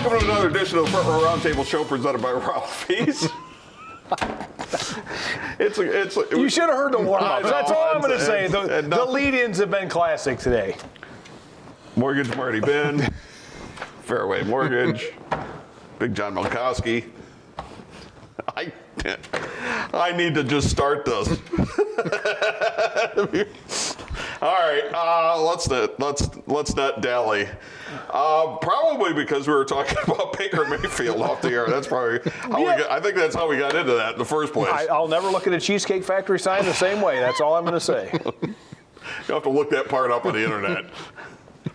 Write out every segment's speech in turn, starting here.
Welcome to another edition of the Frrt Roundtable Show presented by Ralph Fees. You should have heard the warm-ups. That's all I'm going to say. The lead-ins have been classic today. Mortgage Marty Ben, Fairway Mortgage, Big John Milkowski. I need to just start this. All right, let's not dally. Probably because we were talking about Baker Mayfield off the air. That's probably how I think that's how we got into that in the first place. I'll never look at a Cheesecake Factory sign the same way. That's all I'm going to say. You'll have to look that part up on the internet.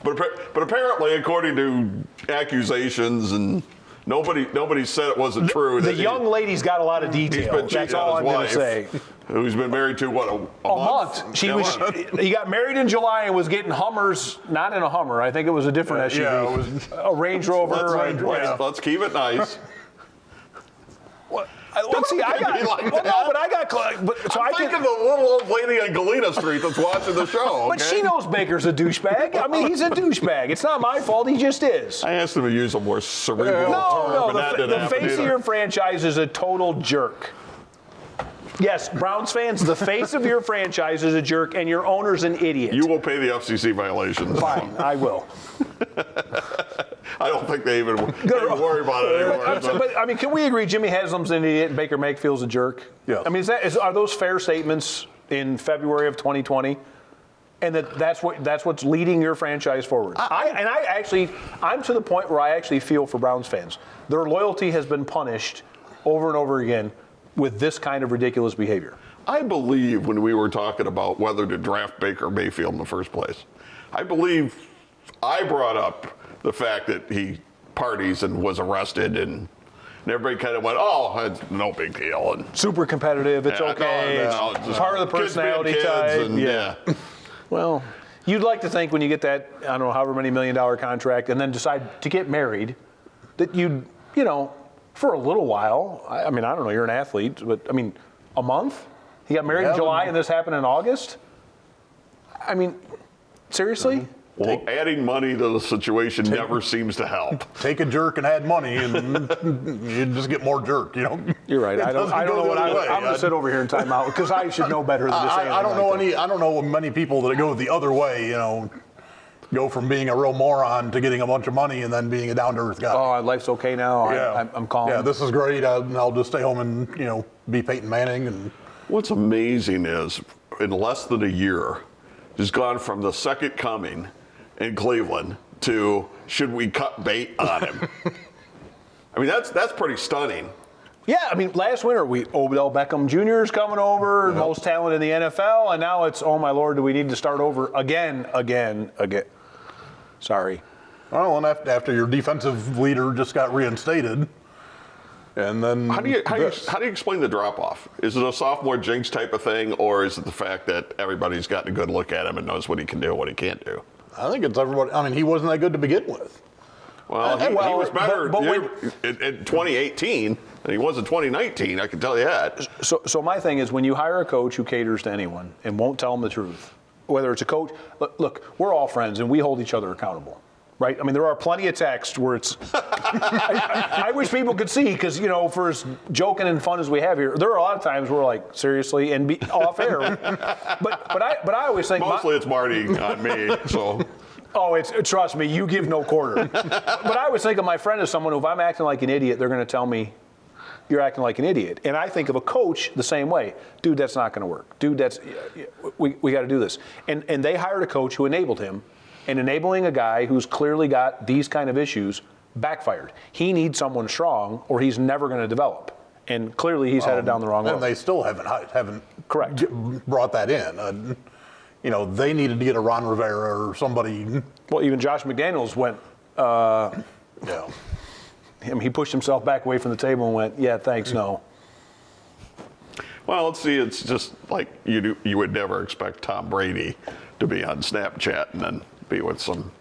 But apparently, according to accusations and nobody said it wasn't true. The young lady's got a lot of detail. That's all I'm going to say. Who's been married to what, a month? He got married in July and was getting Hummers, not in a Hummer. I think it was a different SUV. Yeah, it was a Range Rover. Let's keep it nice. Let's see. I think of the little old lady on Galena Street that's watching the show. Okay? But she knows Baker's a douchebag. I mean, he's a douchebag. It's not my fault. He just is. I asked him to use a more cerebral term. The face of your franchise is a total jerk. Yes, Browns fans, the face of your franchise is a jerk, and your owner's an idiot. You will pay the FCC violations. Fine, I will. I don't think they even worry about it anymore. But I mean, can we agree Jimmy Haslam's an idiot and Baker Mayfield's a jerk? Yeah. I mean, are those fair statements in February of 2020? And that's what's leading your franchise forward. I'm to the point where I actually feel for Browns fans. Their loyalty has been punished over and over again with this kind of ridiculous behavior. I believe when we were talking about whether to draft Baker Mayfield in the first place, I believe I brought up the fact that he parties and was arrested, and everybody kind of went, "Oh, it's no big deal." And super competitive, it's okay. It's part of the personality type. Yeah. Well, you'd like to think when you get that, I don't know, however many $1 million contract, and then decide to get married, that you'd, for a little while. I mean, I don't know, you're an athlete, but I mean, a month? He got married in July and this happened in August? I mean, seriously? Well, adding money to the situation never seems to help. Take a jerk and add money, and you just get more jerk. You're right. I don't know what I'm going to sit over here and time out because I should know better than to say I don't know many people that go the other way. Go from being a real moron to getting a bunch of money and then being a down-to-earth guy. Oh, life's okay now. Yeah. I'm calm. Yeah, this is great. I'll just stay home and be Peyton Manning. And what's amazing is in less than a year, he's gone from the second coming in Cleveland to should we cut bait on him? I mean, that's pretty stunning. Yeah, I mean, last winter, Odell Beckham Jr. is coming over, most talent in the NFL, and now it's, oh my Lord, do we need to start over again? Sorry. Well, and after your defensive leader just got reinstated, and then how do you explain the drop-off? Is it a sophomore jinx type of thing, or is it the fact that everybody's gotten a good look at him and knows what he can do and what he can't do? I think it's everybody. I mean, he wasn't that good to begin with. Well, he was better in 2018 than he was in 2019, I can tell you that. So my thing is, when you hire a coach who caters to anyone and won't tell them the truth, whether it's a coach, look, we're all friends and we hold each other accountable, right? I mean, there are plenty of texts where it's, I wish people could see, because, for as joking and fun as we have here, there are a lot of times where we're like, seriously, and be off air. But I always think. Mostly it's Marty on me, so. Oh, trust me, you give no quarter. But I always think of my friend as someone who, if I'm acting like an idiot, they're going to tell me, you're acting like an idiot. And I think of a coach the same way. Dude, that's not going to work. Dude, we got to do this. And they hired a coach who enabled him. And enabling a guy who's clearly got these kind of issues backfired. He needs someone strong or he's never going to develop. And clearly he's headed down the wrong road. And they still haven't correct brought that in. They needed to get a Ron Rivera or somebody. Well, even Josh McDaniels went, yeah. I mean, he pushed himself back away from the table and went, yeah, thanks, no. Well, let's see, it's just like you would never expect Tom Brady to be on Snapchat and then be with some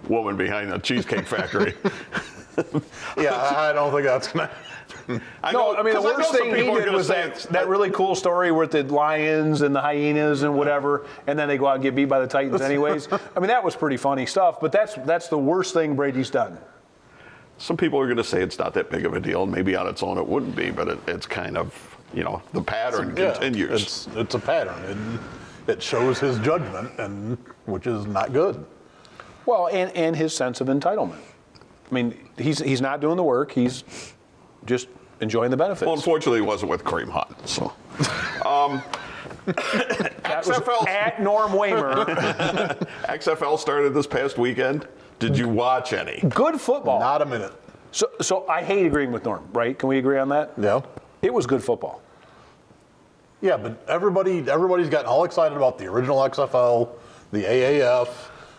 woman behind the Cheesecake Factory. Yeah, I don't think that's going to. The worst thing he did was that really cool story with the lions and the hyenas and whatever, and then they go out and get beat by the Titans anyways. I mean, that was pretty funny stuff, but that's the worst thing Brady's done. some people are going to say it's not that big of a deal, and maybe on its own it wouldn't be, but it's kind of, the pattern continues. It's a pattern. It shows his judgment, and which is not good. Well, and his sense of entitlement. I mean, he's not doing the work. He's just enjoying the benefits. Well, unfortunately, he wasn't with Kareem Hunt, so. That was at Norm Waymer. XFL started this past weekend. Did you watch any? Good football. Not a minute. So I hate agreeing with Norm, right? Can we agree on that? Yeah. It was good football. Yeah, but everybody's gotten all excited about the original XFL, the AAF,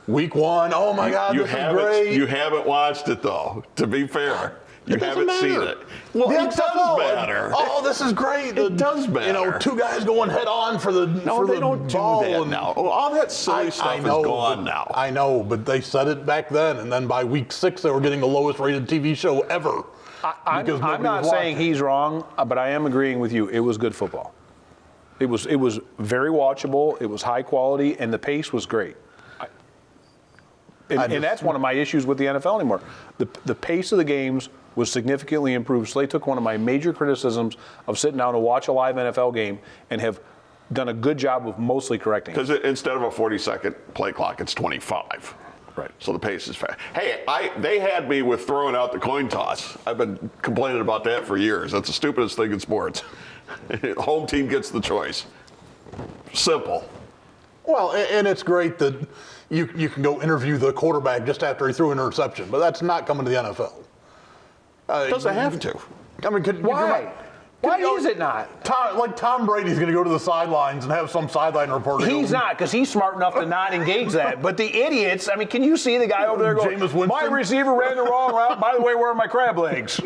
Week 1. Oh my God, this is great. You haven't watched it though. To be fair, you haven't seen it. Well, The it XFL, does matter. Oh, this is great. It does matter. Two guys going head on for the No, they don't do ball that and- now. All that silly stuff is gone now. I know, but they said it back then, and then by week 6 they were getting the lowest rated TV show ever. I'm not saying he's wrong, but I am agreeing with you. It was good football. It was very watchable. It was high quality, and the pace was great. And that's one of my issues with the NFL anymore. The pace of the games was significantly improved. So they took one of my major criticisms of sitting down to watch a live NFL game and have done a good job of mostly correcting it. Because instead of a 40-second play clock, it's 25. Right. So the pace is fast. Hey, they had me with throwing out the coin toss. I've been complaining about that for years. That's the stupidest thing in sports. Home team gets the choice. Simple. Well, and it's great that you can go interview the quarterback just after he threw an interception, but that's not coming to the NFL. Doesn't have to. I mean, Why? Why is it not? Tom Brady's going to go to the sidelines and have some sideline reporter. He's not, because he's smart enough to not engage that. But the idiots, I mean, can you see the guy over there going, Jameis Winston? my receiver ran the wrong route. By the way, where are my crab legs?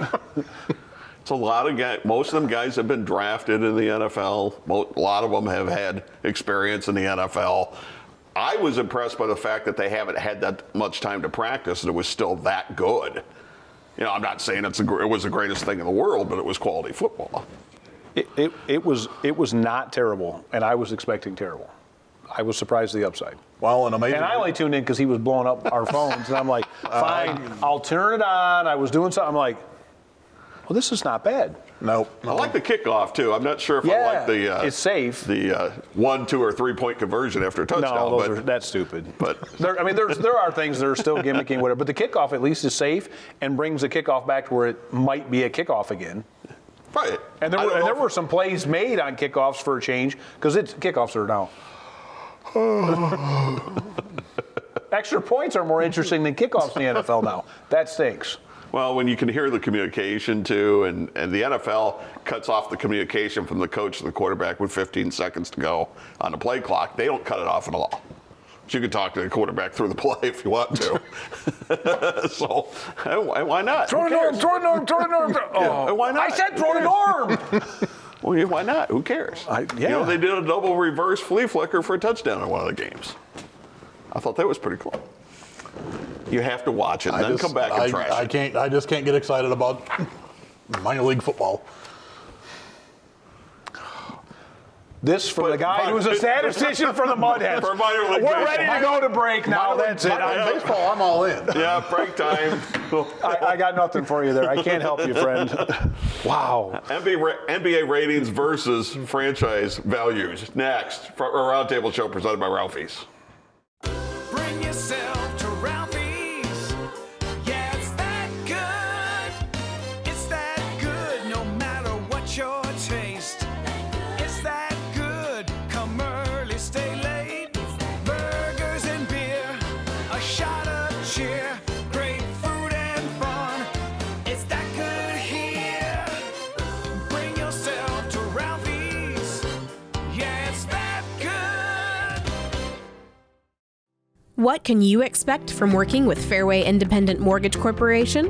It's a lot of guys. Most of them guys have been drafted in the NFL. A lot of them have had experience in the NFL. I was impressed by the fact that they haven't had that much time to practice and it was still that good. I'm not saying it was the greatest thing in the world, but it was quality football. It was not terrible, and I was expecting terrible. I was surprised at the upside. Well, amazing. And I only tuned in because he was blowing up our phones, and I'm like, fine, I'll turn it on. I was doing something. I'm like, well, this is not bad. Nope. I like the kickoff too. I'm not sure if I like the it's safe. The 1, 2, or 3 point conversion after a touchdown. No, that's stupid. But there are things that are still gimmicking, whatever. But the kickoff at least is safe and brings the kickoff back to where it might be a kickoff again. right. And there were some plays made on kickoffs for a change because kickoffs are now. Extra points are more interesting than kickoffs in the NFL now. That stinks. Well, when you can hear the communication too, and the NFL cuts off the communication from the coach to the quarterback with 15 seconds to go on the play clock, they don't cut it off at all. So you can talk to the quarterback through the play if you want to. So why not? Throw to Norm. Oh, why not? I said throw to Norm. Well, yeah, why not? Who cares? They did a double reverse flea flicker for a touchdown in one of the games. I thought that was pretty cool. You have to watch it and then come back and trash it. I just can't get excited about minor league football. This from the guy who's a statistician for the Mudheads. For minor league We're ready to go to break now. That's it. Baseball, I'm all in. Yeah, break time. I got nothing for you there. I can't help you, friend. Wow. NBA ratings versus franchise values. Next, for a roundtable show presented by Ralphie's. Bring yourself to Ralphie's. Yeah, it's that good. It's that good no matter what your taste. It's that good. Come early, stay late. Burgers and beer. A shot of cheer. Great food and fun. It's that good here. Bring yourself to Ralphie's. Yeah, it's that good. What can you expect from working with Fairway Independent Mortgage Corporation?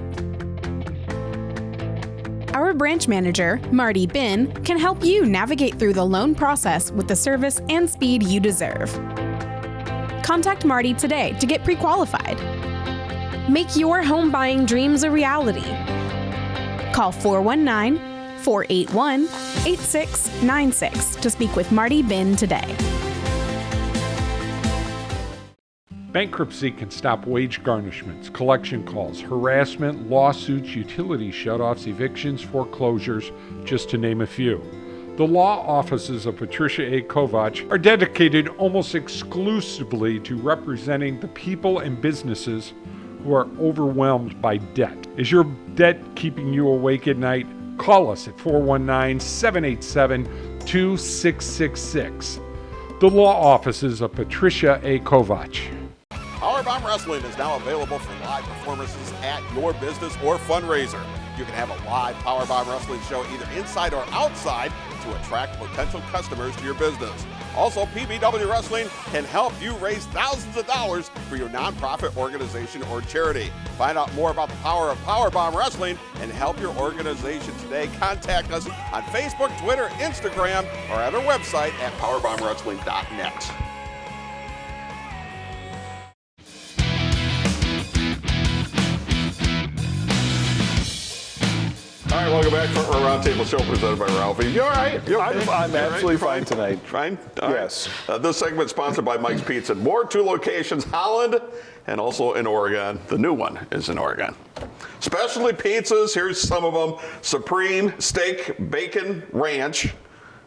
Our branch manager, Marty Bin, can help you navigate through the loan process with the service and speed you deserve. Contact Marty today to get pre-qualified. Make your home buying dreams a reality. Call 419-481-8696 to speak with Marty Bin today. Bankruptcy can stop wage garnishments, collection calls, harassment, lawsuits, utility shutoffs, evictions, foreclosures, just to name a few. The law offices of Patricia A. Kovach are dedicated almost exclusively to representing the people and businesses who are overwhelmed by debt. Is your debt keeping you awake at night? Call us at 419-787-2666. The law offices of Patricia A. Kovach. Powerbomb Wrestling is now available for live performances at your business or fundraiser. You can have a live Powerbomb Wrestling show either inside or outside to attract potential customers to your business. Also, PBW Wrestling can help you raise thousands of dollars for your nonprofit organization or charity. Find out more about the power of Powerbomb Wrestling and help your organization today. Contact us on Facebook, Twitter, Instagram, or at our website at powerbombwrestling.net. All right, welcome back to our Roundtable Show presented by Ralphie. You all right? You okay? I'm You all absolutely right? fine tonight. Fine? All right. Yes. This segment is sponsored by Mike's Pizza and More, 2 locations, Holland and also in Oregon. The new one is in Oregon. Specialty pizzas, here's some of them. Supreme Steak, Bacon Ranch,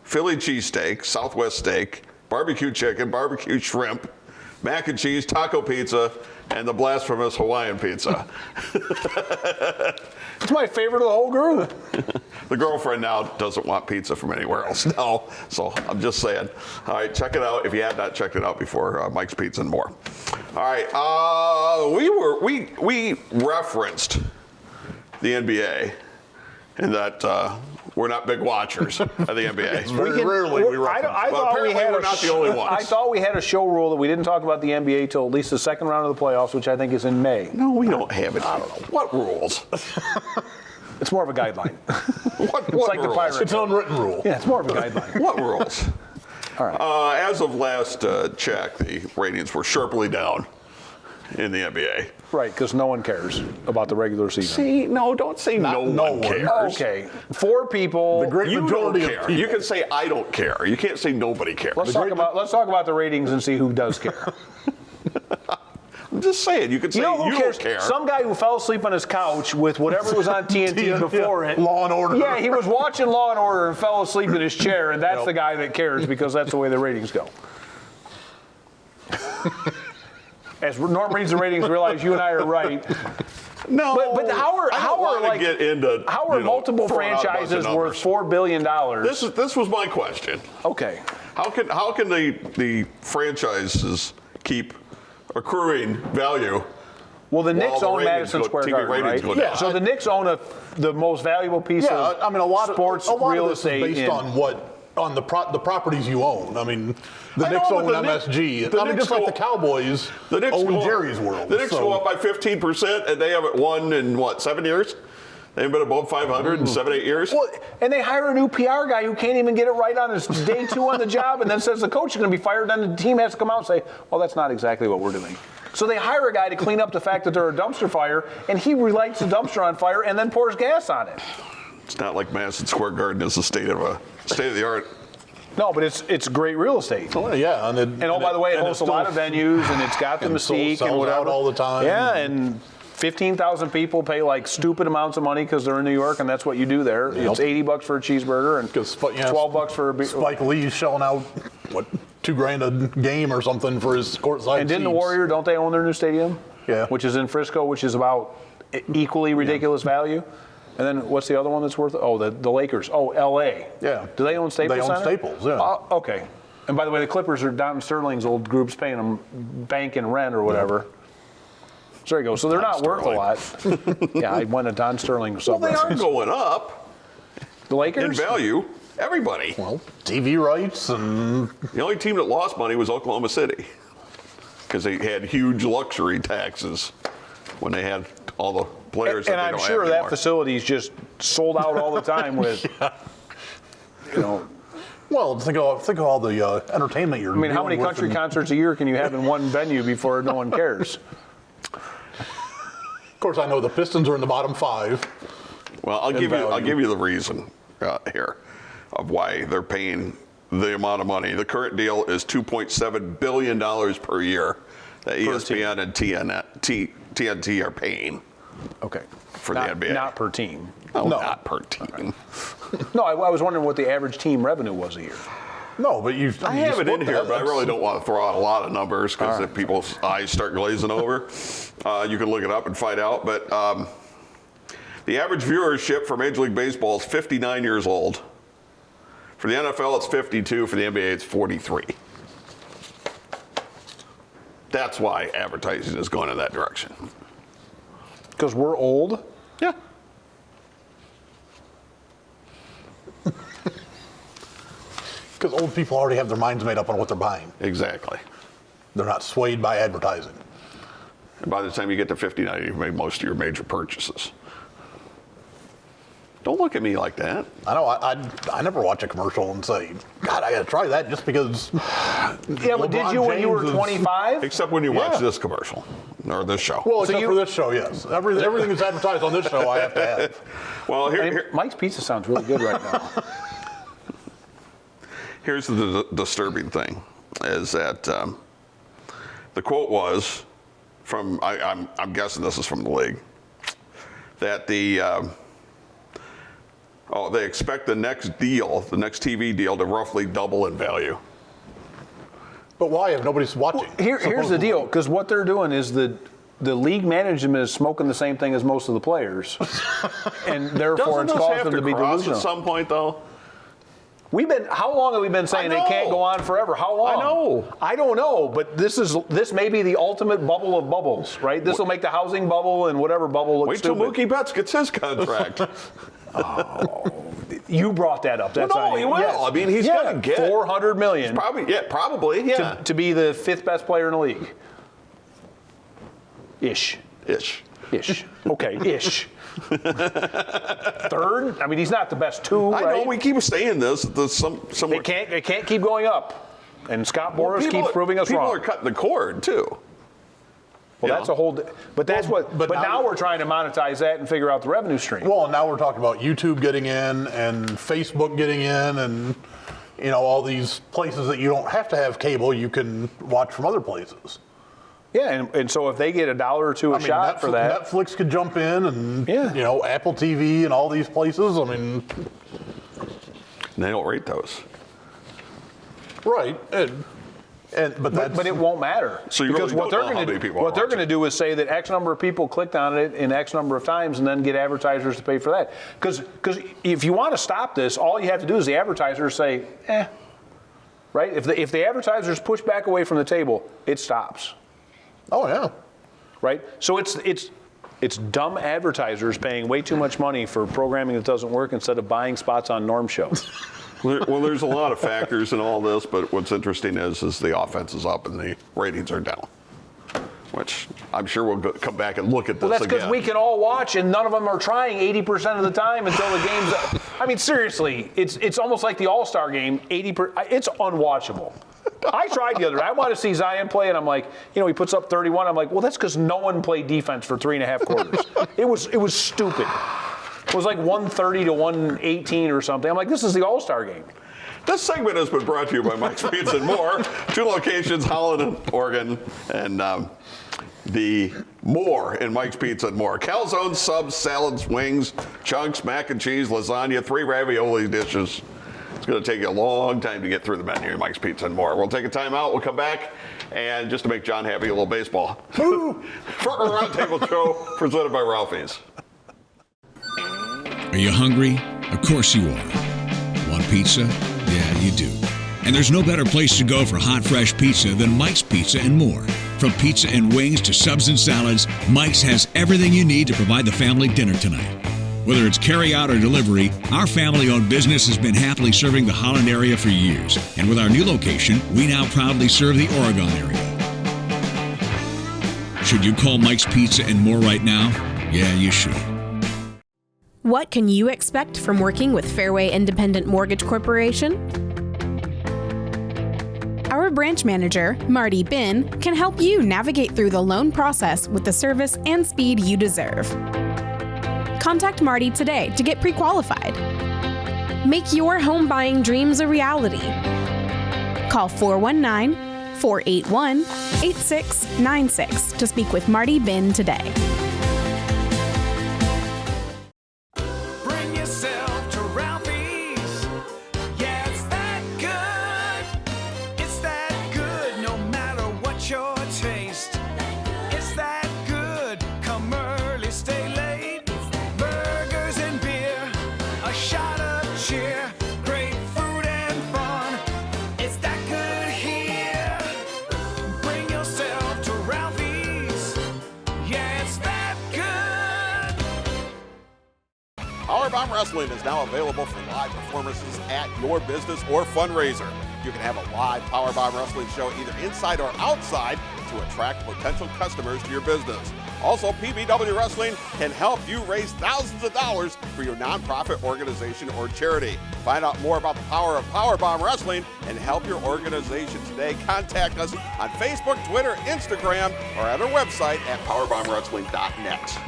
Philly Cheesesteak, Southwest Steak, Barbecue Chicken, Barbecue Shrimp, Mac and Cheese, Taco Pizza, and the blasphemous Hawaiian Pizza. It's my favorite of the whole group. The girlfriend now doesn't want pizza from anywhere else now, so I'm just saying. All right, check it out if you had not checked it out before. Mike's Pizza and More. All right, we referenced the NBA and that we're not big watchers of the NBA. Very rarely we I reference. thought we had we're not the only ones. I thought we had a show rule that we didn't talk about the NBA till at least the second round of the playoffs, which I think is in May. No, we don't have it. I don't know. What rules? It's more of a guideline. What It's like rules? the Pirates. It's an unwritten rule. Yeah, it's more of a guideline. What rules? All right. As of last check, the ratings were sharply down in the NBA. Right, because no one cares about the regular season. See, no, don't say no one cares. Okay, 4 people. The great You don't majority of care. people. You can say I don't care. You can't say nobody cares. Let's talk about the ratings and see who does care. I'm just saying. You can say You know who cares? don't care. Some guy who fell asleep on his couch with whatever was on TNT before it. Law and Order. Yeah, he was watching Law and Order and fell asleep in his chair, and that's the guy that cares because that's the way the ratings go. As Norm reads the ratings, realize you and I are right. No, But how are get into multiple throwing out a bunch of franchises worth numbers. $4 billion? This was my question. Okay. How can the franchises keep accruing value? Well, the Knicks the own ratings Madison go- Square TV Garden, ratings right? go down. So the Knicks own the most valuable piece Yeah, of I mean, a lot sports of real this estate is based on the properties you own. I mean, the I Knicks know, own but the Knicks- MSG. the I mean, Knicks just like go- the Cowboys The Knicks own go up- Jerry's World. The Knicks so- go up by 15%, and they haven't won in 7 years? They've been above 500 in 7, 8 years. Well, and they hire a new PR guy who can't even get it right on his day 2 on the job, and then says the coach is going to be fired. Then the team has to come out and say, "Well, that's not exactly what we're doing." So they hire a guy to clean up the fact that they're a dumpster fire, and he relights the dumpster on fire and then pours gas on it. It's not like Madison Square Garden is a state of the art. No, but it's great real estate. Well, yeah, And by the way, it hosts a lot of venues, and it's got the and so mystique sells and whatever. out all the time. Yeah, and 15,000 people pay like stupid amounts of money because they're in New York, and that's what you do there. Yep. It's $80 for a cheeseburger and $12 for a beer. Spike Lee's shelling out $2,000 a game or something for his courtside And didn't the seats. Warrior, don't they own their new stadium? Yeah. Which is in Frisco, which is about equally ridiculous value. And then what's the other one that's worth? Oh, the Lakers. Oh, L.A. Yeah. Do they own Staples They own Center? Staples, yeah. Okay. And by the way, the Clippers are Don Sterling's old group's paying them bank and rent or whatever. So there you go. So they're not worth a lot. Yeah, I went to Don Sterling. Well, they are going up The Lakers? in value. Everybody. Well, TV rights and The only team that lost money was Oklahoma City because they had huge luxury taxes when they had all the players that And they I'm don't sure have that anymore. facility is just sold out all the time with, you know. well, think of all the entertainment you're. I mean, how dealing many with country and- concerts a year can you have in one venue before no one cares? Of course, I know the Pistons are in the bottom 5. Well, I'll give value. you the reason here of why they're paying the amount of money. The current deal is $2.7 billion per year. that ESPN and TNT are paying Okay. for the NBA. Not per team. No, not per team. No, I was wondering what the average team revenue was a year. No, but you. I have it in here, but I really don't want to throw out a lot of numbers because if people's eyes start glazing over, you can look it up and find out. But the average viewership for Major League Baseball is 59 years old. For the NFL, it's 52. For the NBA, it's 43. That's why advertising is going in that direction. Because we're old? Yeah. Because old people already have their minds made up on what they're buying. Exactly. They're not swayed by advertising. And by the time you get to 59, you've made most of your major purchases. Don't look at me like that. I know. I never watch a commercial and say, God, I got to try that just because. Yeah, but did you when you were 25? Except when you watch this commercial or this show. Well, except for this show, yes. Everything that's advertised on this show, I have to have. Well, here, Mike's Pizza sounds really good right now. here's the disturbing thing, is that the quote was from, I'm guessing this is from the league, that they expect the next TV deal to roughly double in value. But why if nobody's watching? Here's the deal, because what they're doing is the league management is smoking the same thing as most of the players, and therefore it's caused them to be delusional. At some point, though. How long have we been saying it can't go on forever? How long? I know. I don't know, but this may be the ultimate bubble of bubbles, right? This will make the housing bubble and whatever bubble look stupid. Wait till Mookie Betts gets his contract. You brought that up. That's he will. Yes. I mean, he's going to get $400 million. Probably. To be the fifth best player in the league. Ish. Okay, ish. Third? I mean, he's not the best two, I right? know, we keep saying this. They can't keep going up. And Scott Boras keeps proving us wrong. People are cutting the cord, too. Well, that's a whole. But now we're trying to monetize that and figure out the revenue stream. Well, now we're talking about YouTube getting in and Facebook getting in, and all these places that you don't have to have cable, you can watch from other places. Yeah, and so if they get $1 or $2 a shot for that, Netflix could jump in, and Apple TV and all these places. I mean, they don't rate those, right? But it won't matter. So because what they're going to do is say that X number of people clicked on it in X number of times, and then get advertisers to pay for that. Because if you want to stop this, all you have to do is the advertisers say, right? If the advertisers push back away from the table, it stops. Oh yeah. Right. So it's dumb advertisers paying way too much money for programming that doesn't work instead of buying spots on norm shows. Well, there's a lot of factors in all this, but what's interesting is the offense is up and the ratings are down, which I'm sure we'll come back and look at this again. Well, that's because we can all watch, and none of them are trying 80% of the time until the game's. I mean, seriously, it's almost like the All-Star game. It's unwatchable. I tried the other day. I want to see Zion play, and I'm like, he puts up 31. I'm like, well, that's because no one played defense for 3.5 quarters. It was stupid. It was like 130 to 118 or something. I'm like, this is the All-Star game. This segment has been brought to you by Mike's Pizza and More. 2 locations, Holland and Oregon, and the More in Mike's Pizza and More. Calzones, subs, salads, wings, chunks, mac and cheese, lasagna, 3 ravioli dishes. It's going to take you a long time to get through the menu at Mike's Pizza and More. We'll take a time out. We'll come back, and just to make John happy, a little baseball. For our Roundtable Show, presented by Ralphie's. Are you hungry? Of course you are. Want pizza? Yeah, you do. And there's no better place to go for hot, fresh pizza than Mike's Pizza and More. From pizza and wings to subs and salads, Mike's has everything you need to provide the family dinner tonight. Whether it's carry-out or delivery, our family-owned business has been happily serving the Holland area for years. And with our new location, we now proudly serve the Oregon area. Should you call Mike's Pizza and More right now? Yeah, you should. What can you expect from working with Fairway Independent Mortgage Corporation? Our branch manager, Marty Bin, can help you navigate through the loan process with the service and speed you deserve. Contact Marty today to get pre-qualified. Make your home buying dreams a reality. Call 419-481 8696 to speak with Marty Bin today. Bring yourself to Ralphie's. Yeah, it's that good. It's that good no matter what your taste. It's that good. Come early, stay late. Burgers and beer, a shot of cheer. Great food and fun. It's that good here. Bring yourself to Ralphie's. Yeah, it's that good. Powerbomb Wrestling is now available for live performances at your business or fundraiser. You can have a live Powerbomb Wrestling show either inside or outside to attract potential customers to your business. Also, PBW Wrestling can help you raise thousands of dollars for your nonprofit organization or charity. Find out more about the power of Powerbomb Wrestling and help your organization today. Contact us on Facebook, Twitter, Instagram, or at our website at powerbombwrestling.net.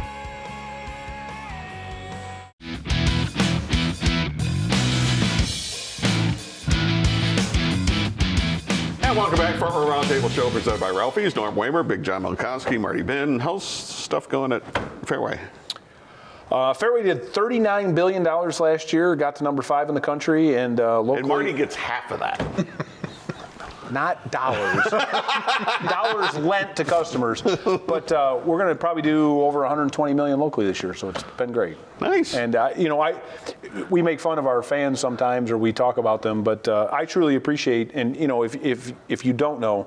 And welcome back for our Roundtable Show presented by Ralphie's. Norm Waymer, Big John Milkowski, Marty Bin. How's stuff going at Fairway? Fairway did $39 billion last year, got to number 5 in the country, and locally. And Marty gets half of that. Not dollars. Dollars lent to customers. But we're going to probably do over 120 million locally this year, so it's been great. Nice. And we make fun of our fans sometimes, or we talk about them, but I truly appreciate. And if you don't know,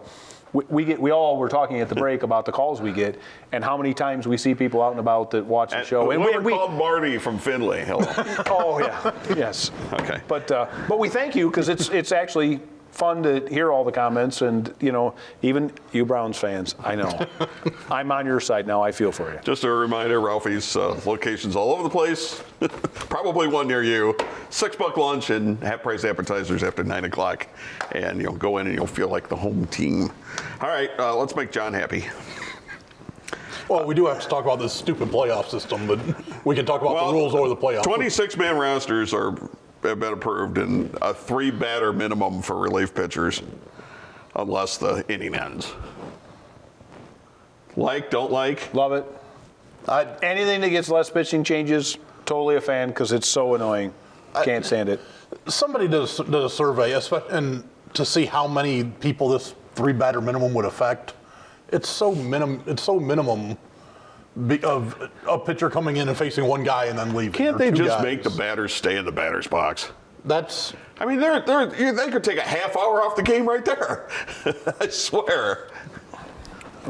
we all were talking at the break about the calls we get and how many times we see people out and about that watch the show. And we called Marty from Findlay. Hello. Oh yeah. Yes. Okay. But we thank you because it's actually fun to hear all the comments, and even you Browns fans, I know. I'm on your side now. I feel for you. Just a reminder, Ralphie's locations all over the place. Probably one near you. $6 lunch and half-price appetizers after 9 o'clock, and you'll go in and you'll feel like the home team. All right, let's make John happy. Well, we do have to talk about this stupid playoff system, but we can talk about the rules over the playoffs. 26-man rosters have been approved, and a 3-batter minimum for relief pitchers unless the inning ends. Like, don't like? Love it. Anything that gets less pitching changes, totally a fan because it's so annoying. Can't stand it. Somebody did a survey, and to see how many people this 3-batter minimum would affect. It's so minimum of a pitcher coming in and facing one guy and then leaving. Can't they just make the batters stay in the batter's box? I mean, they could take a half hour off the game right there. I swear.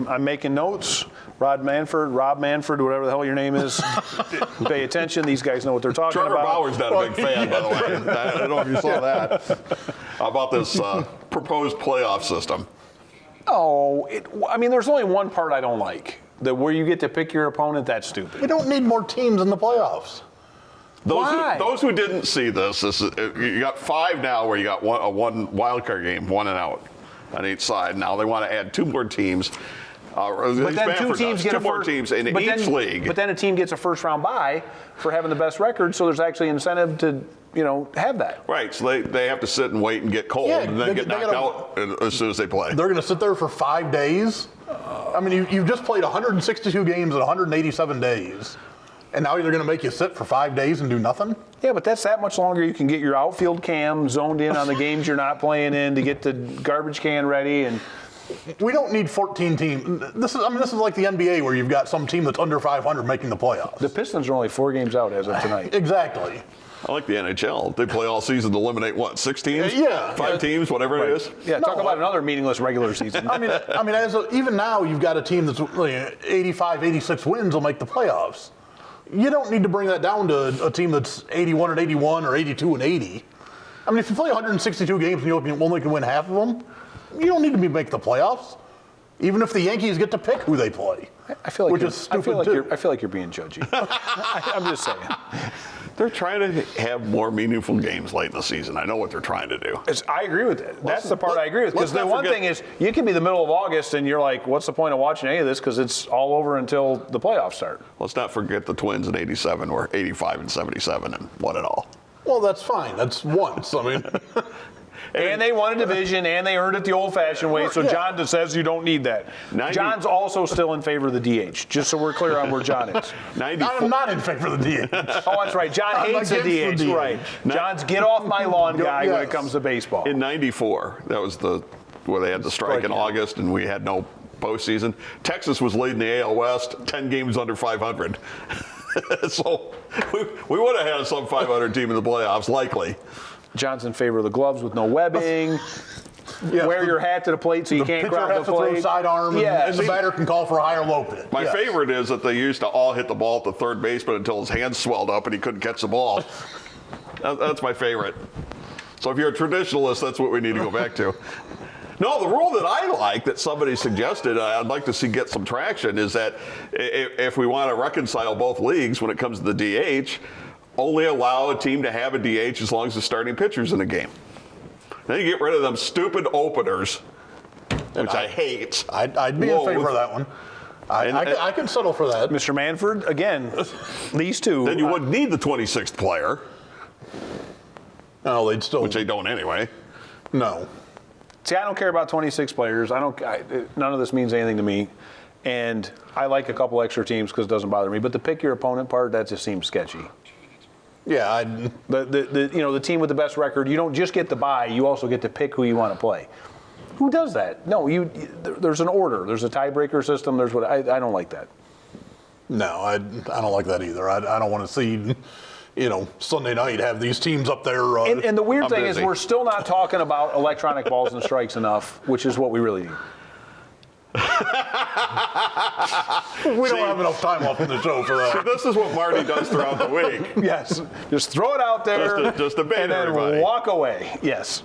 I'm making notes. Rob Manfred, whatever the hell your name is. Pay attention. These guys know what they're talking Trevor about. Bauer's not a big fan, by the way. I don't know if you saw that. How about this proposed playoff system? Oh, there's only one part I don't like. Where you get to pick your opponent, that's stupid. We don't need more teams in the playoffs. Those who didn't see this you got 5 now where you got a one wild card game, 1 and out on each side. Now they want to add 2 more teams. But then 2 teams get 2 more teams in each league. But then a team gets a first round bye for having the best record, so there's actually incentive to have that. Right, so they have to sit and wait and get cold and then get knocked out as soon as they play. They're going to sit there for 5 days? You've just played 162 games in 187 days, and now they're going to make you sit for 5 days and do nothing? Yeah, but that's that much longer you can get your outfield cam zoned in on the games you're not playing in to get the garbage can ready. And we don't need 14 teams. This is like the NBA where you've got some team that's under 500 making the playoffs. The Pistons are only 4 games out as of tonight. Exactly. I like the NHL. They play all season to eliminate 6 teams? Yeah. 5 teams, whatever it is. Yeah, talk about another meaningless regular season. Even now you've got a team that's 85, 86 wins will make the playoffs. You don't need to bring that down to a team that's 81 and 81 or 82 and 80. If you play 162 games and you only can win half of them, you don't need to make the playoffs. Even if the Yankees get to pick who they play. I feel like I feel like you're being judgy. I'm just saying. They're trying to have more meaningful games late in the season. I know what they're trying to do. I agree with that. That's the part I agree with. Because the one thing is, you can be the middle of August and you're like, what's the point of watching any of this? Because it's all over until the playoffs start. Let's not forget the Twins in 87 or 85 and 77 and won it all. Well, that's fine. That's once. And they won a division, and they earned it the old-fashioned way, so John just says you don't need that. John's also still in favor of the DH, just so we're clear on where John is. I'm not in favor of the DH. Oh, that's right. John hates the against DH. the DH. Right. John's get off my lawn guy when it Yes. comes to baseball. In '94, that was where they had the strike in August, and we had no postseason. Texas was leading the AL West, 10 games under 500. So we would have had a sub-500 team in the playoffs, likely. John's in favor of the gloves with no webbing. Wear your hat to the plate so you can't pitcher crowd has the to plate. throw sidearm, and the batter can call for a high or low pitch. My favorite is that they used to all hit the ball at the third baseman until his hands swelled up and he couldn't catch the ball. That's my favorite. So if you're a traditionalist, that's what we need to go back to. No, the rule that I like that somebody suggested, I'd like to see get some traction, is that if we want to reconcile both leagues when it comes to the DH, only allow a team to have a DH as long as the starting pitcher's in the game. Then you get rid of them stupid openers, which I hate. I'd be in favor of that one. I can settle for that. Mr. Manford, again, these two. Then you wouldn't need the 26th player, No, they'd still. which they don't anyway. No. See, I don't care about 26 players. None of this means anything to me. And I like a couple extra teams because it doesn't bother me. But the pick your opponent part, that just seems sketchy. Yeah, The team with the best record, you don't just get the bye, you also get to pick who you want to play. Who does that? No, there's an order. There's a tiebreaker system. There's I don't like that. no, I don't like that either. I don't want to see, Sunday night have these teams up there. And the weird I'm thing is busy. we're still not talking about electronic balls and strikes enough, which is what we really need. we don't have enough time left in the show for that. This is what Marty does throughout the week. Yes. Just throw it out there. Just to bait and then everybody. walk away. Yes.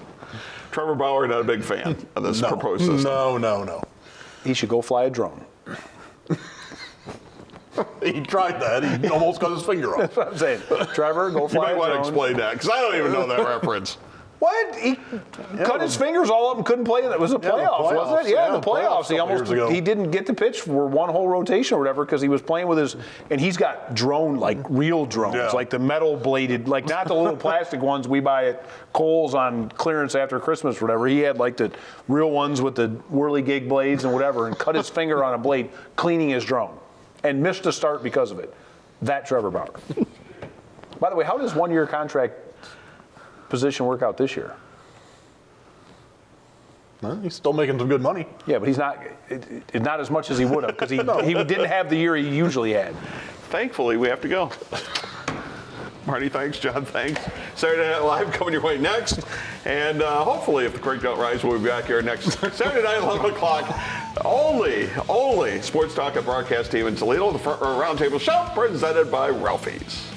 Trevor Bauer, not a big fan of this proposed system. No. He should go fly a drone. He tried that. He almost got his finger off. That's what I'm saying. Trevor, go You fly might a want to drone. explain that, because I don't even know that reference. What? He cut his fingers all up and couldn't play. That was a playoff, wasn't it? Yeah, the playoffs. He didn't get to pitch for one whole rotation or whatever because he was playing with his. And he's got drone, like real drones, like the metal bladed, like not the little plastic ones we buy at Kohl's on clearance after Christmas or whatever. He had like the real ones with the whirligig blades and whatever, and cut his finger on a blade cleaning his drone, and missed a start because of it. That Trevor Bauer. By the way, how does 1-year contract position work out this year? Well, he's still making some good money. Yeah, but he's not as much as he would have because he didn't have the year he usually had. Thankfully, we have to go. Marty, thanks. John, thanks. Saturday Night Live coming your way next. And hopefully, if the creek don't rise, we'll be back here next Saturday night, 11 o'clock. Only Sports Talk and Broadcast team in Toledo, the Frrt Roundtable Show, presented by Ralphie's.